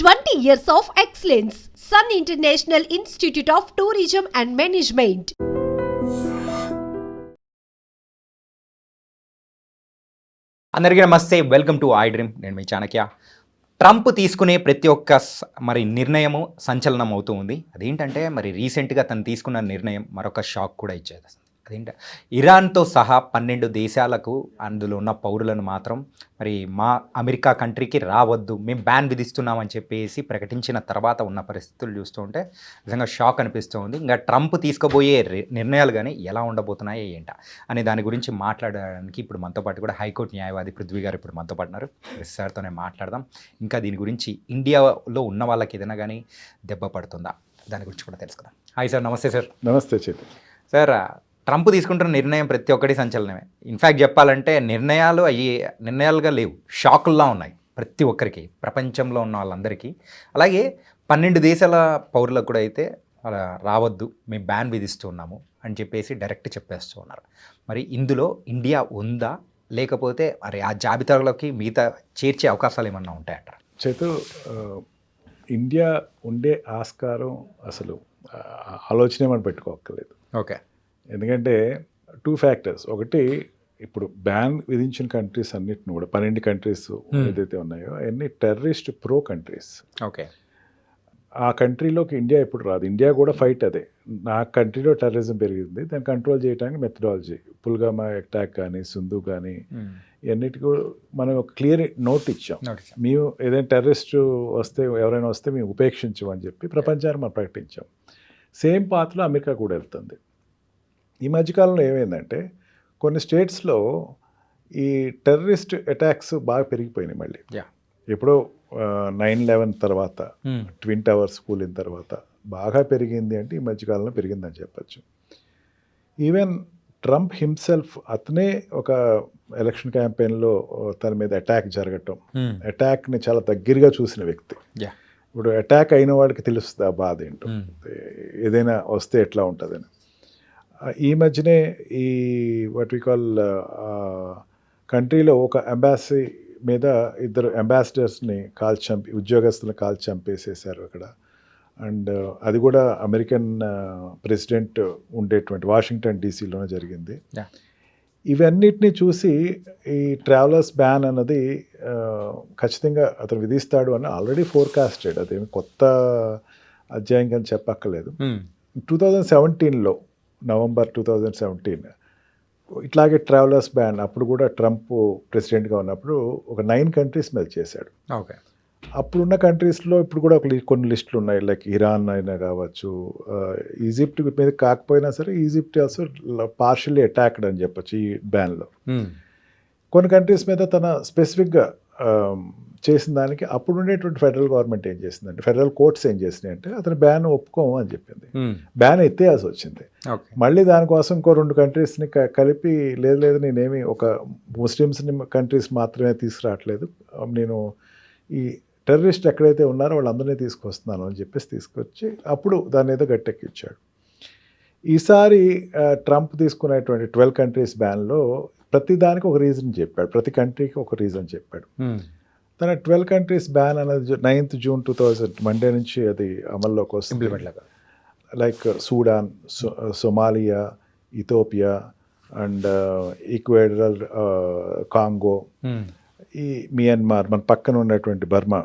20 years of excellence. Sun International Institute of Tourism and Management. అందరికీ నమస్తే, welcome to I dream. నేను మీ Chanakya. Trump తీసుకునే ప్రతి ఒక్క నిర్ణయము సంచలనం అవుతూ ఉంది. అదేంటంటే రీసెంట్గా తను తీసుకున్న నిర్ణయం మరొక షాక్ కూడా ఇచ్చేది. అదేంటి, ఇరాన్తో సహా 12 దేశాలకు అందులో ఉన్న పౌరులను మాత్రం మా అమెరికా కంట్రీకి రావద్దు, మేము బ్యాన్ విధిస్తున్నామని చెప్పేసి ప్రకటించిన తర్వాత ఉన్న పరిస్థితులు చూస్తూ ఉంటే నిజంగా షాక్ అనిపిస్తూ ఉంది. ఇంకా ట్రంప్ తీసుకోబోయే నిర్ణయాలు కానీ ఎలా ఉండబోతున్నాయో ఏంట అనే దాని గురించి మాట్లాడడానికి ఇప్పుడు మనతో పాటు కూడా హైకోర్టు న్యాయవాది పృథ్వీ గారు ఇప్పుడు మనతో పాటు ఉన్నారు. సార్తోనే మాట్లాడదాం. ఇంకా దీని గురించి ఇండియాలో ఉన్న వాళ్ళకి ఏదైనా కానీ దెబ్బ పడుతుందా, దాని గురించి కూడా తెలుసుకుందాం. Hi sir. నమస్తే సార్. నమస్తే చేతి. సార్, ట్రంప్ తీసుకుంటున్న నిర్ణయం ప్రతి ఒక్కటి సంచలనమే. ఇన్ఫ్యాక్ట్ చెప్పాలంటే నిర్ణయాలుగా లేవు, షాకుల్లా ఉన్నాయి ప్రతి ఒక్కరికి, ప్రపంచంలో ఉన్న వాళ్ళందరికీ. అలాగే 12 దేశాల పౌరులకు కూడా అయితే రావద్దు, మేము బ్యాన్ విధిస్తున్నాము అని చెప్పేసి డైరెక్ట్ చెప్పేస్తూ ఉన్నారు. మరి ఇందులో ఇండియా ఉందా, లేకపోతే ఆ జాబితాలోకి మిగతా చేర్చే అవకాశాలు ఏమన్నా ఉంటాయంటారా? చేతు, ఇండియా ఉండే ఆస్కారం అసలు ఆలోచనే మనం పెట్టుకోక్కర్లేదు. ఓకే. ఎందుకంటే 2 ఫ్యాక్టర్స్. ఒకటి, ఇప్పుడు బ్యాన్ విధించిన కంట్రీస్ అన్నిటిని కూడా 12 కంట్రీస్ ఏదైతే ఉన్నాయో అవన్నీ టెర్రరిస్ట్ ప్రో కంట్రీస్. ఓకే. ఆ కంట్రీలోకి ఇండియా ఎప్పుడు రాదు. ఇండియా కూడా ఫైట్ అదే. నా కంట్రీలో టెర్రరిజం పెరిగింది, దాన్ని కంట్రోల్ చేయడానికి మెథడాలజీ, పుల్గామా అటాక్ కానీ, సింధు కానీ, ఇవన్నిటికీ మనం ఒక క్లియర్ నోట్ ఇచ్చాం. మేము ఏదైనా టెర్రరిస్ట్ ఎవరైనా వస్తే మేము ఉపేక్షించమని చెప్పి ప్రపంచాన్ని మనం ప్రకటించాం. సేమ్ పాత్రలో అమెరికా కూడా వెళ్తుంది. ఈ మధ్యకాలంలో ఏమైందంటే కొన్ని స్టేట్స్లో ఈ టెర్రరిస్ట్ అటాక్స్ బాగా పెరిగిపోయినాయి. మళ్ళీ ఎప్పుడో 9/11 తర్వాత, ట్విన్ టవర్స్ కూలిన తర్వాత బాగా పెరిగింది. అంటే ఈ మధ్యకాలంలో పెరిగిందని చెప్పచ్చు. ఈవెన్ ట్రంప్ హిమ్సెల్ఫ్, అతనే ఒక ఎలక్షన్ క్యాంపెయిన్లో తన మీద అటాక్ జరగటం, అటాక్ని చాలా దగ్గరగా చూసిన వ్యక్తి. ఇప్పుడు అటాక్ అయిన వాడికి తెలుస్తుంది ఆ బాధ ఏంటో, ఏదైనా వస్తే ఎట్లా ఉంటుందని. ఈ మధ్యనే ఈ వాట్ వి కాల్ కంట్రీలో ఒక ఎంబాసీ మీద 2 అంబాసిడర్స్ని ఉద్యోగస్తులను కాల్చి చంపేసేసారు అక్కడ. అండ్ అది కూడా అమెరికన్ ప్రెసిడెంట్ ఉండేటువంటి వాషింగ్టన్ డీసీలోనే జరిగింది. ఇవన్నిటిని చూసి ఈ ట్రావెలర్స్ బ్యాన్ అన్నది ఖచ్చితంగా అతను విధిస్తాడు అని ఆల్రెడీ ఫోర్కాస్టెడ్. అదేమి కొత్త అధ్యాయం కానీ చెప్పక్కర్లేదు. 2017లో నవంబర్ 2017 ఇట్లాగే ట్రావెలర్స్ బ్యాన్ అప్పుడు కూడా ట్రంప్ ప్రెసిడెంట్గా ఉన్నప్పుడు ఒక 9 కంట్రీస్ మీద చేశాడు. ఓకే. అప్పుడున్న కంట్రీస్లో ఇప్పుడు కూడా కొన్ని లిస్టులు ఉన్నాయి. లైక్ ఇరాన్ అయినా కావచ్చు, ఈజిప్ట్ మీద కాకపోయినా సరే ఈజిప్ట్ ఆల్సో పార్షియల్లీ అటాక్డ్ అని చెప్పచ్చు ఈ బ్యాన్లో. కొన్ని కంట్రీస్ మీద తన స్పెసిఫిక్గా చేసిన దానికి అప్పుడు ఉండేటువంటి ఫెడరల్ గవర్నమెంట్ ఏం చేసిందంటే, ఫెడరల్ కోర్ట్స్ ఏం చేసినాయి అంటే అతను బ్యాన్ ఒప్పుకోము అని చెప్పింది. బ్యాన్ ఎత్తేయాల్సి వచ్చింది. మళ్ళీ దానికోసం ఇంకో 2 కంట్రీస్ని కలిపి లేదు నేనేమి ఒక ముస్లిమ్స్ని కంట్రీస్ మాత్రమే తీసుకురావట్లేదు, నేను ఈ టెర్రరిస్ట్ ఎక్కడైతే ఉన్నారో వాళ్ళందరినీ తీసుకొస్తున్నాను అని చెప్పేసి తీసుకొచ్చి అప్పుడు దాన్ని ఏదో గట్టెక్కిచ్చాడు. ఈసారి ట్రంప్ తీసుకునేటువంటి 12 కంట్రీస్ బ్యాన్లో ప్రతి దానికి ఒక రీజన్ చెప్పాడు, ప్రతి కంట్రీకి ఒక రీజన్ చెప్పాడు. తన 12 కంట్రీస్ బ్యాన్ అనేది 9th June 2000 మండే నుంచి అది అమల్లోకి వస్తుంది. Like Sudan, Somalia, Ethiopia and equatorial Congo, ఈ మియన్మార్, మన పక్కన ఉన్నటువంటి బర్మా,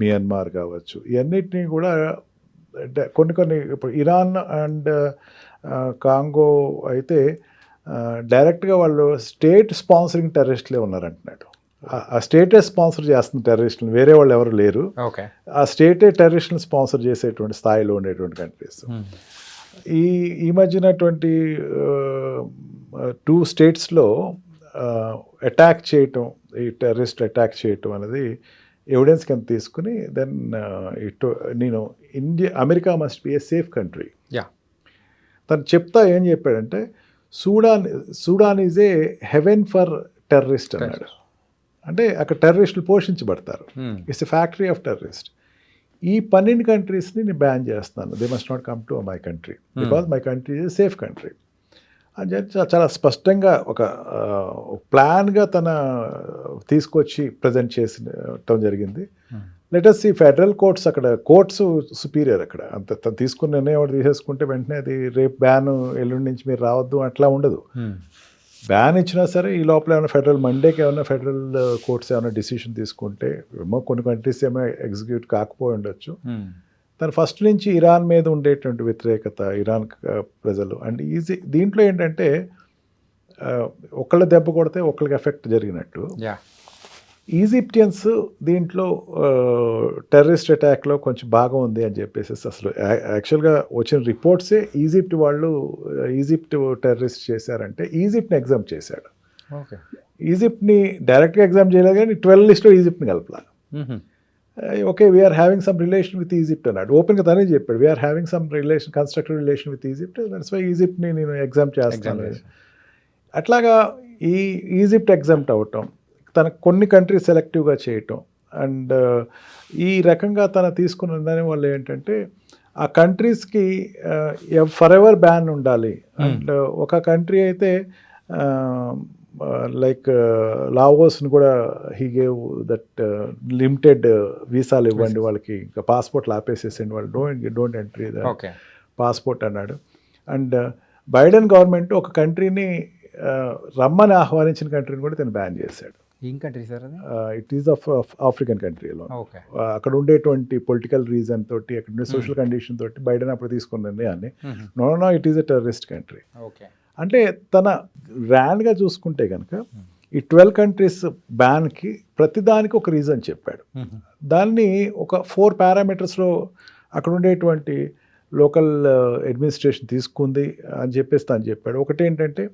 మియన్మార్ కావచ్చు, ఇవన్నిటినీ కూడా కొన్ని ఇప్పుడు ఇరాన్ అండ్ కాంగో అయితే డైరెక్ట్గా వాళ్ళు స్టేట్ స్పాన్సరింగ్ టెర్రరిస్టులే ఉన్నారంటున్నాడు. ఆ స్టేటే స్పాన్సర్ చేస్తున్న టెర్రరిస్టులు, వేరే వాళ్ళు ఎవరు లేరు. ఆ స్టేటే టెర్రరిస్టులను స్పాన్సర్ చేసేటువంటి స్థాయిలో ఉండేటువంటి కంట్రీస్. ఈ మధ్యనటువంటి 2 స్టేట్స్లో అటాక్ చేయటం, ఈ టెర్రరిస్ట్ అటాక్ చేయటం అనేది ఎవిడెన్స్ కింద తీసుకుని then America must be a safe country. తను చెప్తా ఏం చెప్పాడంటే, Sudan is a haven for terrorist అన్నాడు. అంటే అక్కడ టెర్రరిస్టులు పోషించబడతారు. It's a factory of terrorist. ఈ 12 కంట్రీస్ని నేను బ్యాన్ చేస్తాను, they must not come to my country because my country is safe country అని చెప్పి చాలా స్పష్టంగా ఒక ప్లాన్గా తన తీసుకొచ్చి ప్రజెంట్ చేయటం జరిగింది. లెటస్ ఈ ఫెడరల్ కోర్ట్స్ అక్కడ కోర్ట్స్ సుపీరియర్ అక్కడ అంత తను తీసుకున్న నిర్ణయం ఒకటి తీసేసుకుంటే వెంటనే అది రేపు బ్యాన్ ఎల్లుండి నుంచి మీరు రావద్దు అట్లా ఉండదు. బ్యాన్ ఇచ్చినా సరే ఈ లోపల ఏమైనా ఫెడరల్ మండేకి ఏమైనా ఫెడరల్ కోర్ట్స్ ఏమైనా డిసిషన్ తీసుకుంటే ఏమో కొన్ని కంట్రీస్ ఏమో ఎగ్జిక్యూట్ కాకపోయి ఉండొచ్చు. తను ఫస్ట్ నుంచి ఇరాన్ మీద ఉండేటువంటి వ్యతిరేకత, ఇరాన్ ప్రజలు అండ్ దీంట్లో ఏంటంటే ఒకళ్ళ దెబ్బ కొడితే ఒకళ్ళకి ఎఫెక్ట్ జరిగినట్టు ఈజిప్టియన్స్ దీంట్లో టెర్రరిస్ట్ అటాక్లో కొంచెం బాగా ఉంది అని చెప్పేసి అసలు యాక్చువల్గా వచ్చిన రిపోర్ట్సే ఈజిప్ట్ టెర్రరిస్ట్ చేశారంటే ఈజిప్ట్ని ఎగ్జామ్ చేశాడు. ఈజిప్ట్ని డైరెక్ట్గా ఎగ్జామ్ చేయలేదు కానీ 12 లిస్ట్లో ఈజిప్ట్ని కలపలా. Okay we're having some relation with Egypt అన్నాడు. ఓపెన్గా తనే చెప్పాడు we're having some relation constructive relation with Egypt, that's why ఈజిప్ట్ని నేను ఎగ్జామ్ చేస్తాను. అట్లాగా ఈ ఈజిప్ట్ ఎగ్జామ్ట్ అవటం, తన కొన్ని కంట్రీస్ సెలెక్టివ్గా చేయటం అండ్ ఈ రకంగా తన తీసుకున్న నిర్ణయం వల్ల ఏంటంటే ఆ కంట్రీస్కి ఫర్ ఎవర్ బ్యాన్ ఉండాలి. అండ్ ఒక కంట్రీ అయితే లైక్ లావోస్ని కూడా హీ గేవ్ దట్ లిమిటెడ్ వీసాలు ఇవ్వండి వాళ్ళకి, ఇంకా పాస్పోర్ట్లు ఆపేసేసండి వాళ్ళు, డోంట్ ఎంట్రీ ద పాస్పోర్ట్ అన్నాడు. అండ్ బైడెన్ గవర్నమెంట్ ఒక కంట్రీని రమ్మని ఆహ్వానించిన కంట్రీని కూడా తను బ్యాన్ చేశాడు. ఏం కంట్రీ సార్ అది? ఇట్ ఈస్ ఆఫ్ ఆఫ్రికన్ కంట్రీలో. అక్కడ ఉండేటువంటి పొలిటికల్ రీజన్ తోటి, అక్కడ ఉండే సోషల్ కండిషన్ తోటి బైడెన్ అప్పుడు తీసుకున్న నిర్ణయాన్ని no it is a terrorist country. అంటే తన గ్రాండ్గా చూసుకుంటే కనుక ఈ 12 కంట్రీస్ బ్యాన్కి ప్రతిదానికి ఒక రీజన్ చెప్పాడు. దాన్ని ఒక 4 పారామీటర్స్లో అక్కడ ఉండేటువంటి లోకల్ అడ్మినిస్ట్రేషన్ తీసుకుంది అని చెప్పేసి తను చెప్పాడు. ఒకటి ఏంటంటే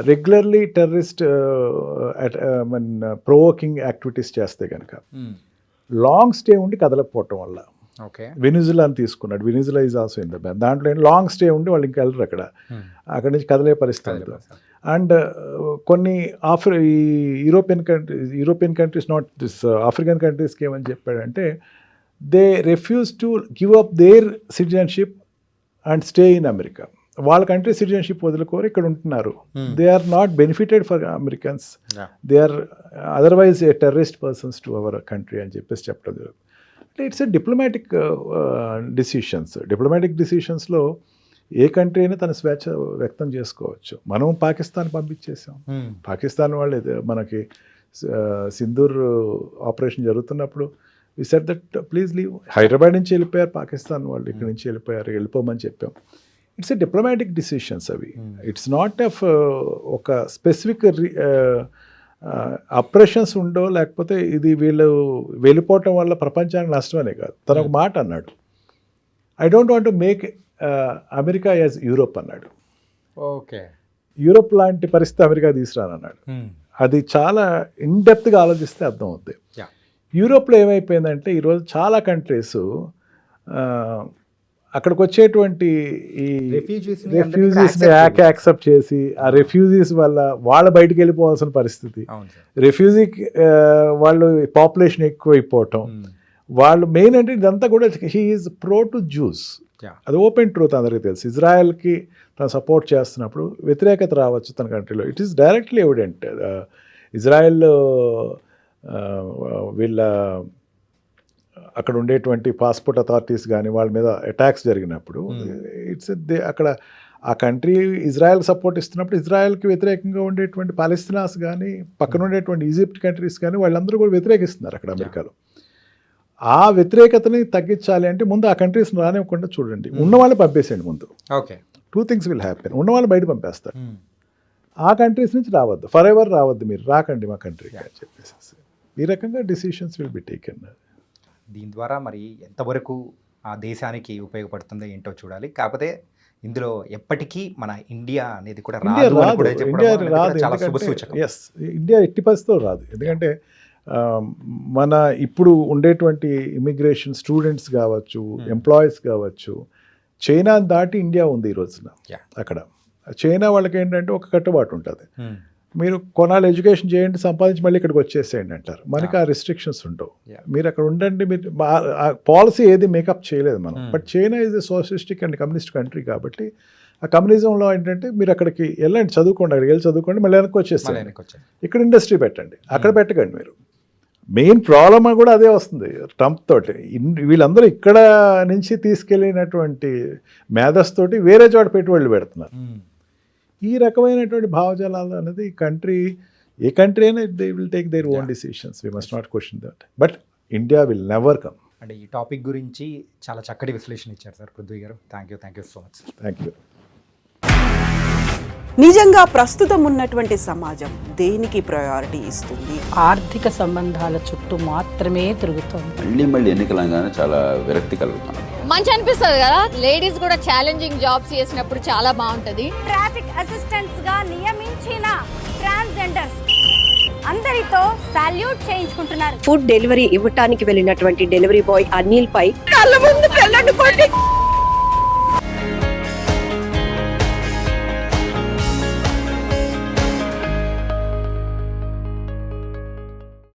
రెగ్యులర్లీ టెర్రరిస్ట్ ప్రొవోకింగ్ యాక్టివిటీస్ చేస్తే కనుక లాంగ్ స్టే ఉండి కదలకపోవటం వల్ల, వెనిజులా అని తీసుకున్నాడు, Venezuela is also in the ban, దాంట్లో లాంగ్ స్టే ఉండి వాళ్ళు ఇంకా వెళ్ళరు అక్కడి నుంచి కదలే పరిస్థితి. అండ్ కొన్ని European countries not this African కంట్రీస్కి ఏమని చెప్పాడంటే they refuse to give up their citizenship and stay in America. వాళ్ళ కంట్రీ సిటిజన్షిప్ వదులుకోరు, ఇక్కడ ఉంటున్నారు. They are not benefited for Americans, they are otherwise a terrorist persons to our country అని చెప్పేసి చెప్పడం జరుగుతుంది. అంటే it's a diplomatic decisions. Diplomatic డిసిషన్స్లో ఏ కంట్రీ అయినా తన స్వేచ్ఛ వ్యక్తం చేసుకోవచ్చు. మనం పాకిస్తాన్ పంపించేసాం, పాకిస్తాన్ వాళ్ళు మనకి సింధూర్ ఆపరేషన్ జరుగుతున్నప్పుడు we said that please leave, Hyderabad నుంచి వెళ్ళిపోయారు పాకిస్తాన్ వాళ్ళు, ఇక్కడి నుంచి వెళ్ళిపోమని చెప్పాం. ఇట్స్ ఎ డిప్లొమాటిక్ డిసిషన్స్ అవి. ఇట్స్ నాట్ ఆఫ్ ఒక స్పెసిఫిక్ అప్రెషన్స్ ఉండో లేకపోతే ఇది వీళ్ళు వెళ్ళిపోవటం వల్ల ప్రపంచానికి నష్టమనే కాదు. తను ఒక మాట అన్నాడు, I don't want to make America as Europe అన్నాడు. ఓకే, యూరోప్ లాంటి పరిస్థితి అమెరికా తీసుకురానన్నాడు. అది చాలా ఇన్డెప్త్గా ఆలోచిస్తే అర్థం అవుతుంది. యూరోప్లో ఏమైపోయిందంటే ఈరోజు చాలా కంట్రీస్ అక్కడికి వచ్చేటువంటి ఈ రెఫ్యూజీస్ని యాక్సెప్ట్ చేసి ఆ రెఫ్యూజీస్ వల్ల వాళ్ళు బయటికి వెళ్ళిపోవాల్సిన పరిస్థితి, రెఫ్యూజీ వాళ్ళు పాపులేషన్ ఎక్కువైపోవటం, వాళ్ళు మెయిన్ అంటే ఇదంతా కూడా he is pro to juice. అది ఓపెన్ ట్రూత్, అందరికీ తెలుసు. ఇజ్రాయెల్కి తను సపోర్ట్ చేస్తున్నప్పుడు వ్యతిరేకత రావచ్చు తన కంట్రీలో, it is directly evident. Israel వీళ్ళ అక్కడ ఉండేటువంటి పాస్పోర్ట్ అథారిటీస్ కానీ వాళ్ళ మీద అటాక్స్ జరిగినప్పుడు ఇట్స్ అక్కడ ఆ కంట్రీ ఇజ్రాయెల్ సపోర్ట్ ఇస్తున్నప్పుడు ఇజ్రాయెల్కి వ్యతిరేకంగా ఉండేటువంటి పాలస్తీనాస్ కానీ పక్కన ఉండేటువంటి ఈజిప్ట్ కంట్రీస్ కానీ వాళ్ళందరూ కూడా వ్యతిరేకిస్తున్నారు అక్కడ అమెరికాలో. ఆ వ్యతిరేకతని తగ్గించాలి అంటే ముందు ఆ కంట్రీస్ని రానివ్వకుండా చూడండి, ఉన్నవాళ్ళు పంపేసేయండి ముందు. Okay, 2 things will happen. ఉన్నవాళ్ళు బయట పంపేస్తారు, ఆ కంట్రీస్ నుంచి రావద్దు, ఫర్ ఎవర్ రావద్దు, మీరు రాకండి మా కంట్రీకి అని చెప్పేసి ఈ రకంగా డిసిషన్స్ విల్ బి టేకెన్. దీని ద్వారా మరి ఎంతవరకు ఆ దేశానికి ఉపయోగపడుతుందో ఏంటో చూడాలి. కాకపోతే ఇందులో ఎప్పటికీ మన ఇండియా అనేది కూడా ఇండియా ఎట్టి పరిస్థితుల్లో రాదు. ఎందుకంటే మన ఇప్పుడు ఉండేటువంటి ఇమిగ్రేషన్ స్టూడెంట్స్ కావచ్చు, ఎంప్లాయీస్ కావచ్చు, చైనా దాటి ఇండియా ఉంది ఈ రోజున. అక్కడ చైనా వాళ్ళకి ఏంటంటే ఒక కట్టుబాటు ఉంటుంది, మీరు కొనాలి ఎడ్యుకేషన్ చేయండి సంపాదించి మళ్ళీ ఇక్కడికి వచ్చేసేయండి అంటారు. మనకి ఆ రెస్ట్రిక్షన్స్ ఉండవు, మీరు అక్కడ ఉండండి. మీరు పాలసీ ఏది మేకప్ చేయలేదు మనం. But China is a socialistic and communist country కాబట్టి ఆ కమ్యూనిజంలో ఏంటంటే మీరు అక్కడికి వెళ్ళండి, చదువుకోండి, అక్కడికి వెళ్ళి చదువుకోండి, మళ్ళీ వెనక్కి వచ్చేసేయండి, ఇక్కడ ఇండస్ట్రీ పెట్టండి, అక్కడ పెట్టకండి, మీరు మెయిన్ ప్రాబ్లమ్ కూడా అదే వస్తుంది ట్రంప్ తోటి. వీళ్ళందరూ ఇక్కడ నుంచి తీసుకెళ్ళినటువంటి మేధస్తోటి వేరే చోట పెట్టుబడులు పెడుతున్నారు. ఈ రకమైనటువంటి భావజాలాలు అనేది ఏ కంట్రీ అయినా they will take their own decisions. We must not question that. But India will never come. అంటే ఈ టాపిక్ గురించి చాలా చక్కటి విశ్లేషణ ఇచ్చారు సార్ పృథ్వీ గారు. Thank you so much. Thank you. నిజంగా ప్రస్తుతం ఉన్నటువంటి సమాజం దేనికి ప్రయారిటీ ఇస్తుంది? ఆర్థిక సంబంధాల చుట్టూ మాత్రమే తిరుగుతోంది. మళ్ళీ ఎన్నికలంగానే చాలా విరక్తి కలుగుతాను. మంచి అనిపిస్తుంది కదా, లేడీస్ కూడా ఛాలెంజింగ్ జాబ్స్ చేసినప్పుడు చాలా బాగుంటది. ట్రాఫిక్ అసిస్టెంట్స్ గా నియమించిన ట్రాన్స్జెండర్స్ అందరితో సాల్యూట్ చేయించుకుంటున్నారు. ఫుడ్ డెలివరీ ఇవ్వటానికి వెళ్ళినటువంటి డెలివరీ బాయ్ అనిల్ పై కళ్ళ ముందు